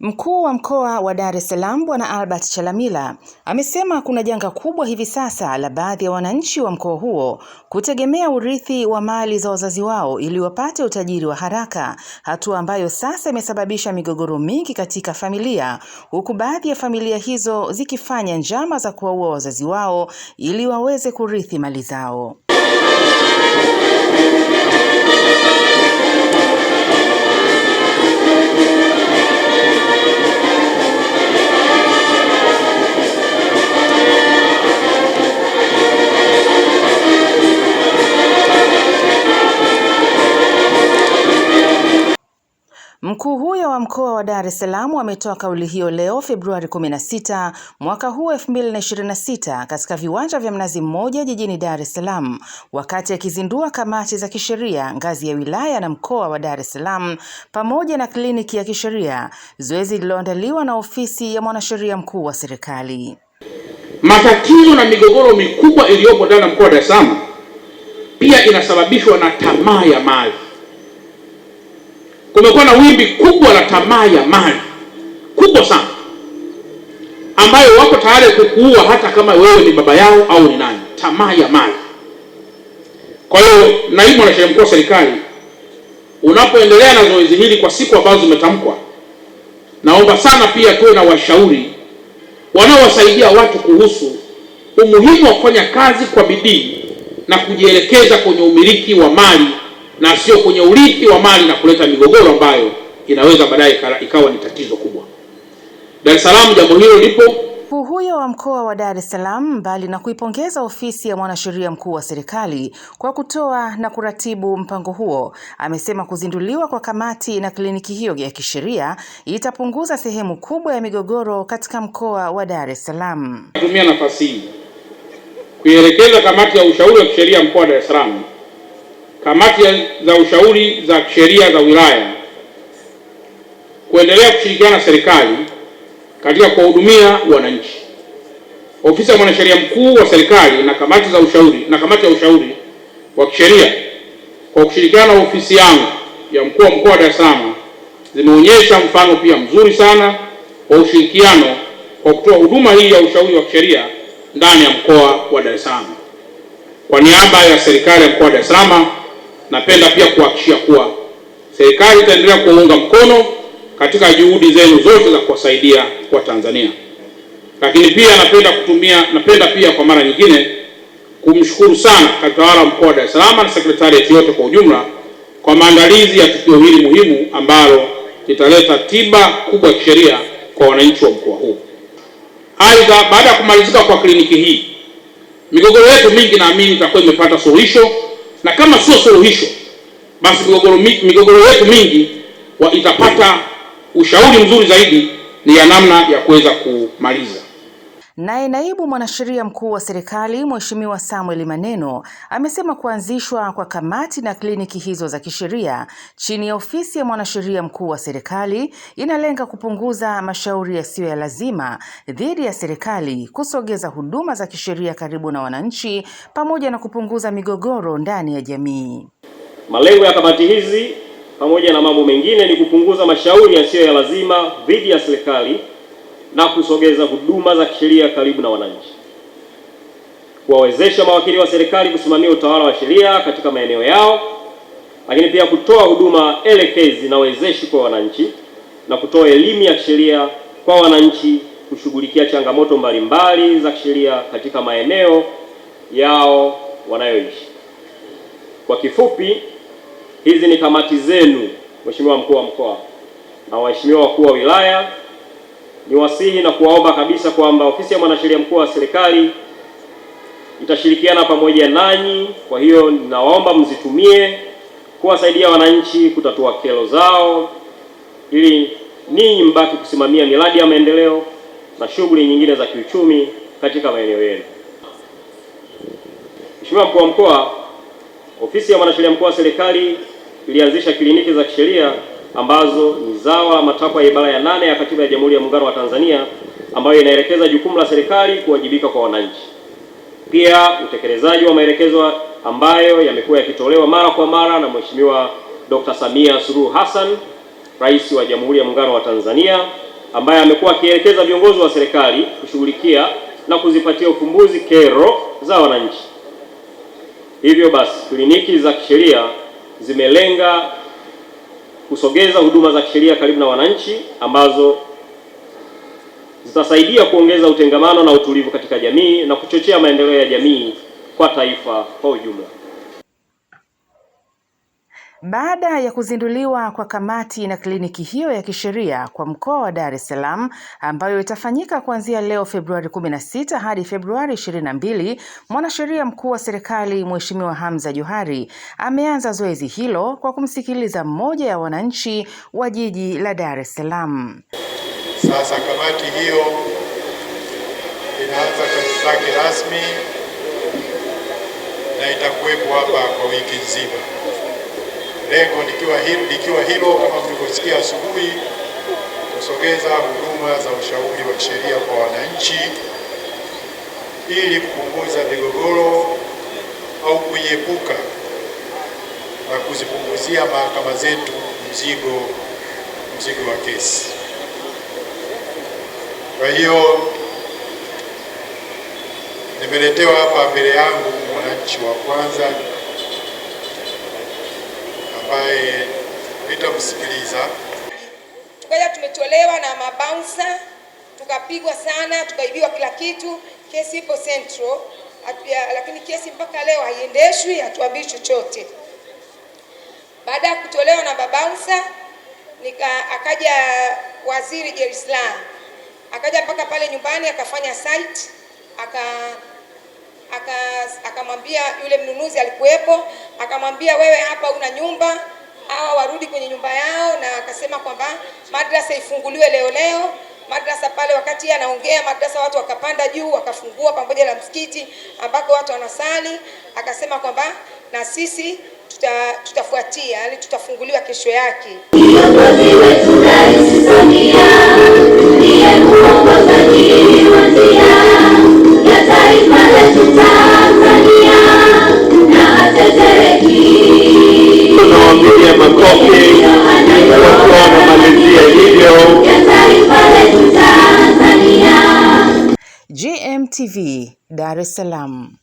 Mkuu wa mkoa wa Dar es Salaam Bwana Albert Chalamila amesema kuna janga kubwa hivi sasa la baadhi ya wananchi wa mkoa huo kutegemea urithi wa mali za wazazi wao ili wapate utajiri wa haraka, hatua ambayo sasa imesababisha migogoro mingi katika familia, huku baadhi ya familia hizo zikifanya njama za kuwaua wazazi wao ili waweze kurithi mali zao. Mkuu huyo wa mkoa wa Dar es Salaam ametoa kauli hiyo leo Februari 16 mwaka huu 2026 katika viwanja vya Mnazi Mmoja jijini Dar es Salaam, wakati akizindua kamati za kisheria ngazi ya wilaya na mkoa wa Dar es Salaam pamoja na kliniki ya kisheria, zoezi lililoandaliwa na ofisi ya mwanasheria mkuu wa serikali. Matatizo na migogoro mikubwa iliyopo ndani ya mkoa wa Dar es Salaam pia inasababishwa na tamaa ya mali. Kumekuwa na wimbi kubwa la tamaa ya mali kubwa sana, ambayo wako tayari kukuua hata kama wewe ni baba yao au ni nani. Tamaa ya mali. Kwa hiyo, naibu mwanasheria mkuu wa serikali, unapoendelea na zoezi hili kwa siku ambazo zimetamkwa, naomba sana pia tuwe na washauri wanaowasaidia watu kuhusu umuhimu wa kufanya kazi kwa bidii na kujielekeza kwenye umiliki wa mali na sio kwenye urithi wa mali na kuleta migogoro ambayo inaweza baadaye ikawa ni tatizo kubwa. Dar es Salaam jambo hilo lipo. Mkuu huyo wa mkoa wa Dar es Salaam, mbali na kuipongeza ofisi ya mwanasheria mkuu wa serikali kwa kutoa na kuratibu mpango huo, amesema kuzinduliwa kwa kamati na kliniki hiyo ya kisheria itapunguza sehemu kubwa ya migogoro katika mkoa wa Dar es Salaam. Natumia nafasi hii kuielekeza kamati ya ushauri wa kisheria mkoa wa Dar es Salaam, kamati za ushauri za kisheria za wilaya kuendelea kushirikiana na serikali katika kuwahudumia wananchi. Ofisi ya mwanasheria mkuu wa serikali na kamati za ushauri na kamati ya ushauri wa kisheria kwa kushirikiana na ofisi yangu ya mkuu wa mkoa wa Dar es Salaam zimeonyesha mfano pia mzuri sana wa ushirikiano kwa kutoa huduma hii ya ushauri wa kisheria ndani ya mkoa wa Dar es Salaam. Kwa niaba ya serikali ya mkoa wa Dar es Salaam, napenda pia kuhakikishia kuwa serikali itaendelea kuunga mkono katika juhudi zenu zote za kuwasaidia kwa Tanzania. Lakini pia napenda pia kwa mara nyingine kumshukuru sana utawala wa mkoa wa Dar es Salaam na sekretarieti yote kwa ujumla kwa maandalizi ya tukio hili muhimu ambalo litaleta tiba kubwa ya kisheria kwa wananchi wa mkoa huu. Aidha, baada ya kumalizika kwa kliniki hii, migogoro yetu mingi naamini itakuwa imepata suluhisho, na kama sio suluhisho, basi migogoro yetu mingi itapata ushauri mzuri zaidi ni ya namna ya kuweza kumaliza. Naye naibu mwanasheria mkuu wa serikali Mheshimiwa Samuel Maneno amesema kuanzishwa kwa kamati na kliniki hizo za kisheria chini ya ofisi ya mwanasheria mkuu wa serikali inalenga kupunguza mashauri yasiyo ya lazima dhidi ya serikali, kusogeza huduma za kisheria karibu na wananchi, pamoja na kupunguza migogoro ndani ya jamii. Malengo ya kamati hizi pamoja na mambo mengine ni kupunguza mashauri yasiyo ya lazima dhidi ya serikali na kusogeza huduma za kisheria karibu na wananchi, kuwawezesha mawakili wa serikali kusimamia utawala wa sheria katika maeneo yao, lakini pia kutoa huduma elekezi na wezeshi kwa wananchi na kutoa elimu ya kisheria kwa wananchi, kushughulikia changamoto mbalimbali za kisheria katika maeneo yao wanayoishi. Kwa kifupi, hizi ni kamati zenu, Mheshimiwa mkuu wa mkoa na waheshimiwa wakuu wa wilaya. Niwasihi na kuwaomba kabisa kwamba ofisi ya mwanasheria mkuu wa serikali itashirikiana pamoja nanyi. Kwa hiyo ninawaomba mzitumie kuwasaidia wananchi kutatua kero zao, ili ninyi mbaki kusimamia miradi ya maendeleo na shughuli nyingine za kiuchumi katika maeneo yenu. Mheshimiwa mkuu wa mkoa, ofisi ya mwanasheria mkuu wa serikali ilianzisha kliniki za kisheria ambazo ni zao la matakwa ya ibara ya 8 ya Katiba ya Jamhuri ya Muungano wa Tanzania, ambayo inaelekeza jukumu la serikali kuwajibika kwa wananchi. Pia utekelezaji wa maelekezo ambayo yamekuwa yakitolewa mara kwa mara na Mheshimiwa Dr. Samia Suluhu Hassan, Rais wa Jamhuri ya Muungano wa Tanzania, ambaye amekuwa akielekeza viongozi wa serikali kushughulikia na kuzipatia ufumbuzi kero za wananchi. Hivyo basi, kliniki za kisheria zimelenga kusogeza huduma za kisheria karibu na wananchi ambazo zitasaidia kuongeza utengamano na utulivu katika jamii na kuchochea maendeleo ya jamii kwa taifa kwa ujumla. Baada ya kuzinduliwa kwa kamati na kliniki hiyo ya kisheria kwa mkoa wa Dar es Salaam ambayo itafanyika kuanzia leo Februari 16 hadi Februari 22, Mwanasheria Mkuu wa Serikali Mheshimiwa Hamza Johari ameanza zoezi hilo kwa kumsikiliza mmoja ya wananchi wa jiji la Dar es Salaam. Sasa kamati hiyo inaanza kazi zake rasmi na itakuwepo hapa kwa wiki nzima. Lengo likiwa hilo kama mlivyosikia asubuhi, kusogeza huduma za ushauri wa kisheria kwa wananchi ili kupunguza migogoro au kuiepuka na kuzipunguzia mahakama zetu mzigo wa kesi. Kwa hiyo nimeletewa hapa mbele yangu mwananchi wa kwanza ambaye nitamsikiliza. Tukaja tumetolewa na mabouncer, tukapigwa sana, tukaibiwa kila kitu. Kesi ipo Central, lakini kesi mpaka leo haiendeshwi, hatuambii chochote. Baada ya kutolewa na mabouncer, akaja waziri Jerislan, akaja mpaka pale nyumbani akafanya site, akamwambia yule mnunuzi alikuwepo, akamwambia wewe hapa una nyumba, hawa warudi kwenye nyumba yao, na akasema kwamba madrasa ifunguliwe leo. Madrasa pale wakati yeye anaongea, madrasa watu wakapanda juu wakafungua pamoja na msikiti ambako watu wanasali. Akasema kwamba na sisi tutafuatia, yani tutafunguliwa kesho yake. GMTV, Dar es Salaam.